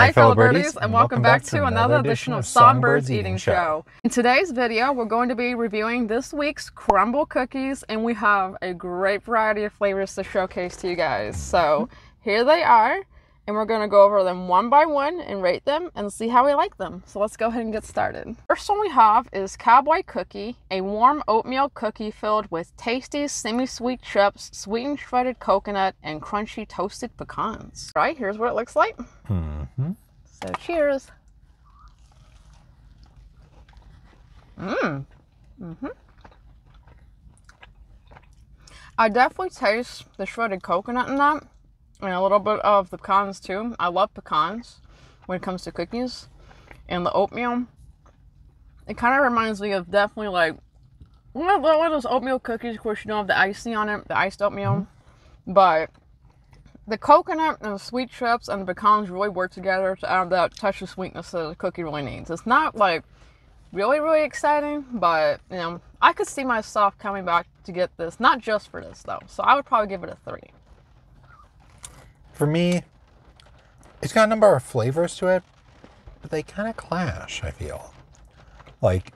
Hi fellow birdies, and welcome back to another edition of SongByrd's Eating Show. In today's video, we're going to be reviewing this week's Crumbl Cookies, and we have a great variety of flavors to showcase to you guys. So here they are, and we're going to go over them one by one and rate them and see how we like them. So let's go ahead and get started. First one we have is Cowboy Cookie, a warm oatmeal cookie filled with tasty semi-sweet chips, sweetened shredded coconut, and crunchy toasted pecans. All right, here's what it looks like. So cheers. I definitely taste the shredded coconut in that, and a little bit of the pecans too. I love pecans when it comes to cookies. And the oatmeal, it kind of reminds me of definitely like one of those oatmeal cookies. Of course, you don't have the icing on it, the iced oatmeal, but the coconut and the sweet chips and the pecans really work together to add that touch of sweetness that the cookie really needs. It's not like really exciting, but you know, I could see myself coming back to get this, not just for this though. So I would probably give it a 3. For me, it's got a number of flavors to it, but they kind of clash, I feel. Like,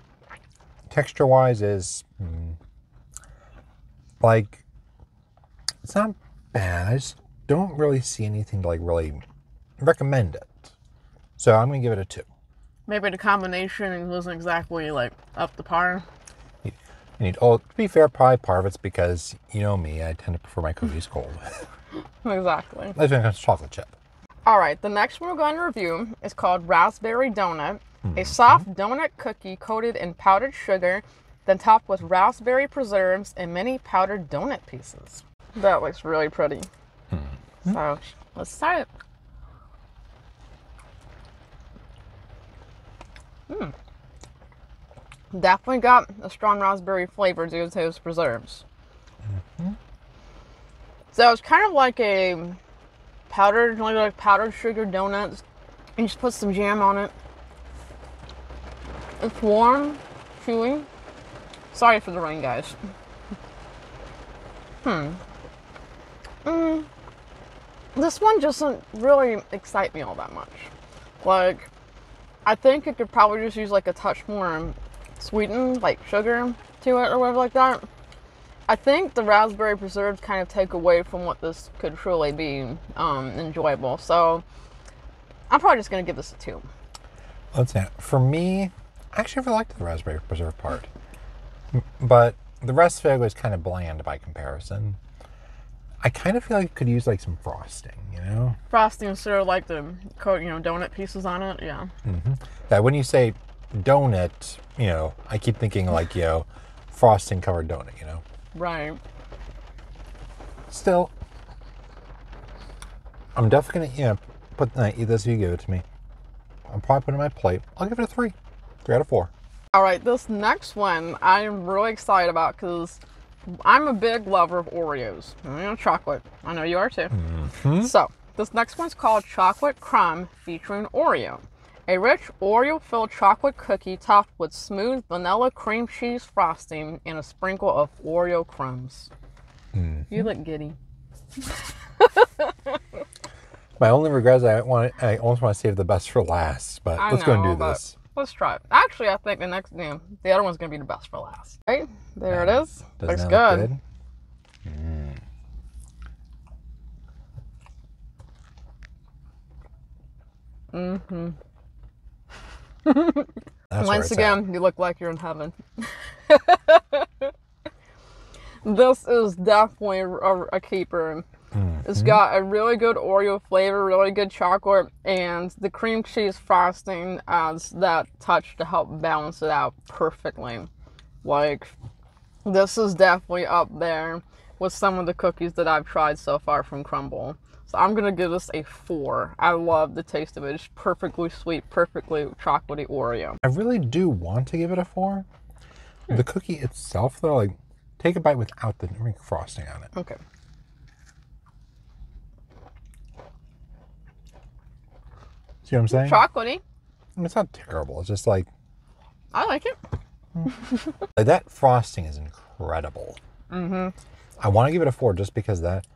texture-wise is, like, it's not bad. I just don't really see anything to, like, really recommend it. So I'm going to give it a 2. Maybe the combination wasn't exactly, like, up to par. To be fair, probably part of it's because, you know me, I tend to prefer my cookies cold. Exactly. That's when it comes to chocolate chip. All right, the next one we're going to review is called Raspberry Doughnut, a soft donut cookie coated in powdered sugar, then topped with raspberry preserves and many powdered donut pieces. That looks really pretty. So let's try it. Definitely got a strong raspberry flavor due to those preserves. So it's kind of like a powdered, like powdered sugar donuts. You just put some jam on it. It's warm, chewy. Sorry for the rain, guys. This one doesn't really excite me all that much. Like, I think it could probably just use like a touch more sweetened, like sugar to it or whatever like that. I think the raspberry preserves kind of take away from what this could truly be enjoyable. So I'm probably just going to give this a 2. Let's see. For me, I actually really liked the raspberry preserve part. But the rest of it was kind of bland by comparison. I kind of feel like it could use like some frosting, you know? Frosting instead of like the donut pieces on it, yeah. That when you say donut, you know, I keep thinking like, you know, frosting covered donut, you know? Right. Still, I'm definitely gonna, eat this if you give it to me. I'll probably put it on my plate. I'll give it a 3. 3 out of 4. All right, this next one I'm really excited about because I'm a big lover of Oreos. Chocolate. I know you are too. So this next one's called Chocolate Crumb featuring Oreo. A rich Oreo-filled chocolate cookie topped with smooth vanilla cream cheese frosting and a sprinkle of Oreo crumbs. You look giddy. My only regret is I almost want to save the best for last, but let's go and do this. Let's try it. Actually, I think the other one's going to be the best for last. Right? There it is. Looks good. Once again, you look like you're in heaven. This is definitely a keeper. It's got a really good Oreo flavor, really good chocolate, and the cream cheese frosting adds that touch to help balance it out perfectly. Like, this is definitely up there with some of the cookies that I've tried so far from Crumbl. So I'm going to give this a 4. I love the taste of it. It's perfectly sweet, perfectly chocolatey Oreo. I really do want to give it a 4. The cookie itself, though, like, take a bite without the frosting on it. Okay. See what I'm saying? Chocolatey. I mean, it's not terrible. It's just like... I like it. Like, that frosting is incredible. I want to give it a 4 just because of that,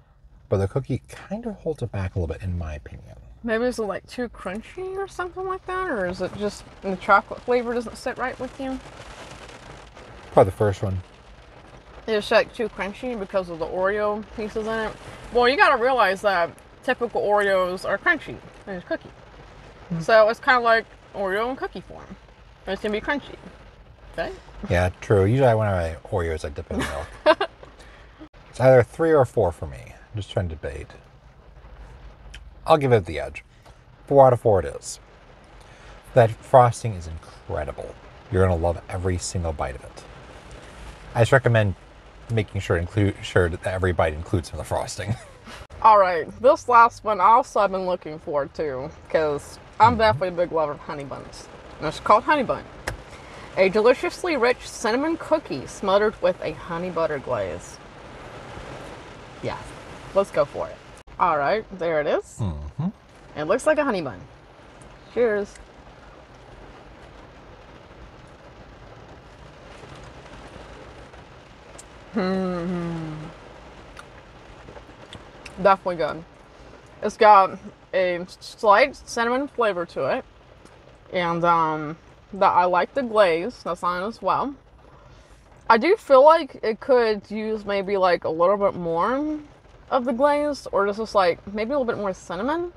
but the cookie kind of holds it back a little bit, in my opinion. Maybe is it like too crunchy or something like that? Or is it just the chocolate flavor doesn't sit right with you? Probably the first one. It's like too crunchy because of the Oreo pieces in it. Well, you gotta realize that typical Oreos are crunchy in a cookie. So it's kind of like Oreo in cookie form. It's gonna be crunchy. Okay? Yeah, true. Usually when I have Oreos, I dip in milk. It's either 3 or 4 for me. I'm just trying to debate. I'll give it the edge. 4 out of 4 it is. That frosting is incredible. You're going to love every single bite of it. I just recommend making sure that every bite includes some of the frosting. Alright, this last one also I've been looking forward to because I'm definitely a big lover of honey buns. And it's called Honey Bun. A deliciously rich cinnamon cookie smothered with a honey butter glaze. Yeah, let's go for it. Alright, there it is. It looks like a honey bun. Cheers. Definitely good. It's got a slight cinnamon flavor to it. And I like the glaze that's on it as well. I do feel like it could use maybe like a little bit more of the glaze, or just like maybe a little bit more cinnamon.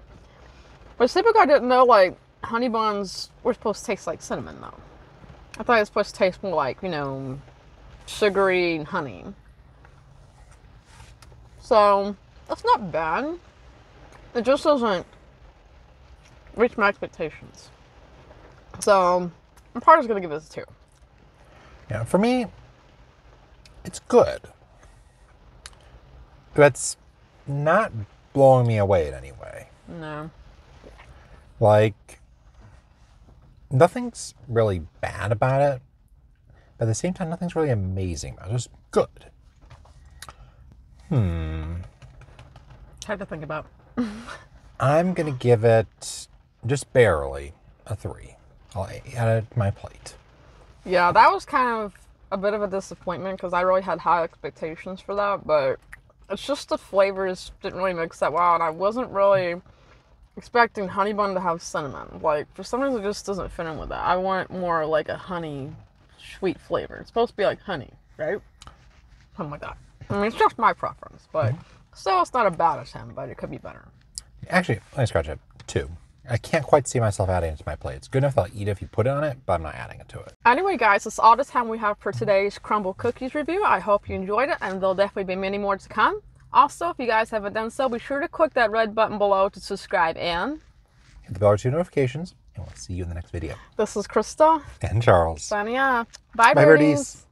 But typically I didn't know like honey buns were supposed to taste like cinnamon though. I thought it was supposed to taste more like, you know, sugary honey. So that's not bad. It just doesn't reach my expectations. So I'm probably just gonna give this a 2. Yeah, for me, it's good. That's not blowing me away in any way. No. Like, nothing's really bad about it, but at the same time, nothing's really amazing about it. It's just good. Hard to think about. I'm going to give it just barely a 3. I'll add it to my plate. Yeah, that was kind of a bit of a disappointment because I really had high expectations for that, but it's just the flavors didn't really mix that well, and I wasn't really expecting honey bun to have cinnamon. Like, for some reason, it just doesn't fit in with that. I want more like a honey sweet flavor. It's supposed to be like honey, right? Something like that. I mean, it's just my preference, but still, it's not a bad attempt, but it could be better. Actually, let me scratch it. 2. I can't quite see myself adding it to my plate. It's good enough I'll eat it if you put it on it, but I'm not adding it to it. Anyway, guys, that's all the time we have for today's Crumbl Cookies review. I hope you enjoyed it, and there'll definitely be many more to come. Also, if you guys haven't done so, be sure to click that red button below to subscribe and Hit the bell to notifications, and we'll see you in the next video. this is Krista And Charles. signing off. Bye, Bye, birdies.